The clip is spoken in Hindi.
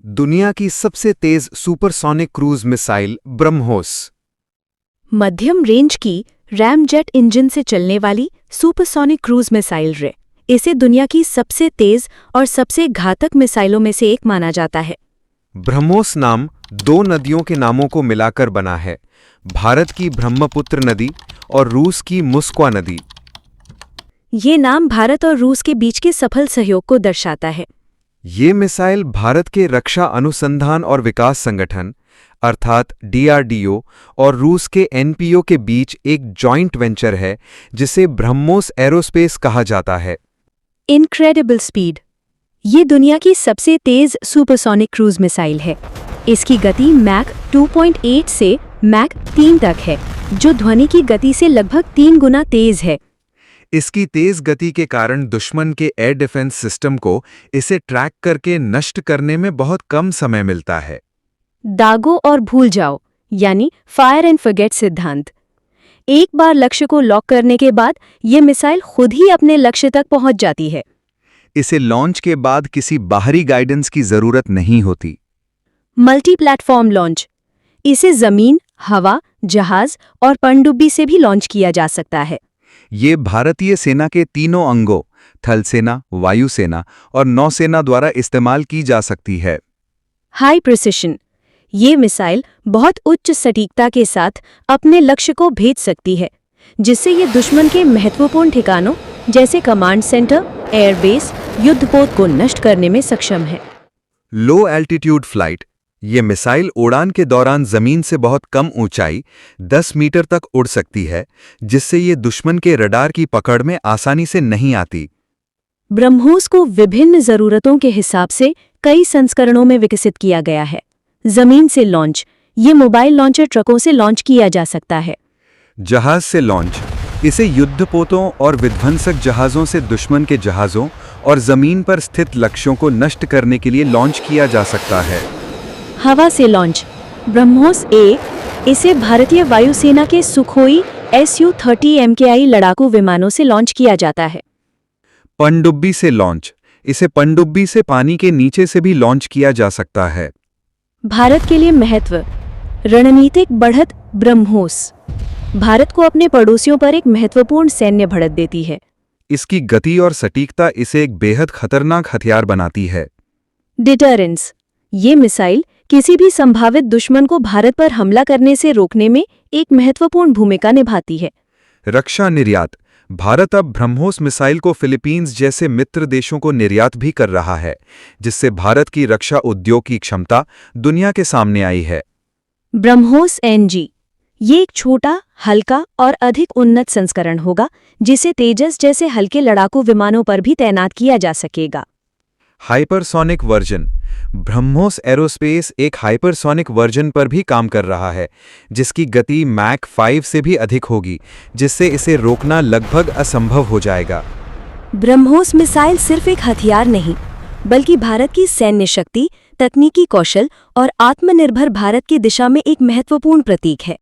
दुनिया की सबसे तेज सुपरसोनिक क्रूज मिसाइल ब्रह्मोस। मध्यम रेंज की रैमजेट इंजन से चलने वाली सुपरसोनिक क्रूज मिसाइल रे इसे दुनिया की सबसे तेज और सबसे घातक मिसाइलों में से एक माना जाता है। ब्रह्मोस नाम दो नदियों के नामों को मिलाकर बना है, भारत की ब्रह्मपुत्र नदी और रूस की मुस्क्वा नदी। ये नाम भारत और रूस के बीच के सफल सहयोग को दर्शाता है। ये मिसाइल भारत के रक्षा अनुसंधान और विकास संगठन अर्थात DRDO और रूस के NPO के बीच एक जॉइंट वेंचर है, जिसे ब्रह्मोस एरोस्पेस कहा जाता है। इनक्रेडिबल स्पीड ये दुनिया की सबसे तेज सुपरसोनिक क्रूज मिसाइल है। इसकी गति मैक 2.8 से मैक 3 तक है, जो ध्वनि की गति से लगभग 3 गुना तेज है। इसकी तेज गति के कारण दुश्मन के एयर डिफेंस सिस्टम को इसे ट्रैक करके नष्ट करने में बहुत कम समय मिलता है। दागो और भूल जाओ यानी फायर एंड फॉरगेट सिद्धांत। एक बार लक्ष्य को लॉक करने के बाद ये मिसाइल खुद ही अपने लक्ष्य तक पहुंच जाती है। इसे लॉन्च के बाद किसी बाहरी गाइडेंस की जरूरत नहीं होती। मल्टी प्लेटफॉर्म लॉन्च इसे जमीन, हवा, जहाज और पनडुब्बी से भी लॉन्च किया जा सकता है। ये भारतीय सेना के तीनों अंगों थल सेना, वायुसेना और नौसेना द्वारा इस्तेमाल की जा सकती है। हाई प्रिसिशन ये मिसाइल बहुत उच्च सटीकता के साथ अपने लक्ष्य को भेज सकती है, जिससे ये दुश्मन के महत्वपूर्ण ठिकानों जैसे कमांड सेंटर, एयरबेस, युद्धपोत को नष्ट करने में सक्षम है। लो एल्टीट्यूड फ्लाइट ये मिसाइल उड़ान के दौरान जमीन से बहुत कम ऊंचाई 10 मीटर तक उड़ सकती है, जिससे ये दुश्मन के रडार की पकड़ में आसानी से नहीं आती। ब्रह्मोस को विभिन्न जरूरतों के हिसाब से कई संस्करणों में विकसित किया गया है। जमीन से लॉन्च ये मोबाइल लॉन्चर ट्रकों से लॉन्च किया जा सकता है। जहाज से लॉन्च इसे युद्धपोतों और विध्वंसक जहाज़ों से दुश्मन के जहाज़ों और जमीन पर स्थित लक्ष्यों को नष्ट करने के लिए लॉन्च किया जा सकता है। हवा से लॉन्च ब्रह्मोस इसे भारतीय वायुसेना के सुखोई Su-30 MKI लड़ाकू विमानों से लॉन्च किया जाता है। पनडुब्बी से लॉन्च इसे पनडुब्बी से पानी के नीचे से भी लॉन्च किया जा सकता है। भारत के लिए महत्व रणनीतिक बढ़त ब्रह्मोस भारत को अपने पड़ोसियों पर एक महत्वपूर्ण सैन्य बढ़त देती है। इसकी गति और सटीकता इसे एक बेहद खतरनाक हथियार बनाती है। डिटरेंस ये मिसाइल किसी भी संभावित दुश्मन को भारत पर हमला करने से रोकने में एक महत्वपूर्ण भूमिका निभाती है। रक्षा निर्यात भारत अब ब्रह्मोस मिसाइल को फिलीपींस जैसे मित्र देशों को निर्यात भी कर रहा है, जिससे भारत की रक्षा उद्योग की क्षमता दुनिया के सामने आई है। ब्रह्मोस NG ये एक छोटा, हल्का और अधिक उन्नत संस्करण होगा, जिसे तेजस जैसे हल्के लड़ाकू विमानों पर भी तैनात किया जा सकेगा। हाइपरसोनिक वर्जन ब्रह्मोस एरोस्पेस एक हाइपरसोनिक वर्जन पर भी काम कर रहा है, जिसकी गति मैक 5 से भी अधिक होगी, जिससे इसे रोकना लगभग असंभव हो जाएगा। ब्रह्मोस मिसाइल सिर्फ एक हथियार नहीं, बल्कि भारत की सैन्य शक्ति, तकनीकी कौशल और आत्मनिर्भर भारत की दिशा में एक महत्वपूर्ण प्रतीक है।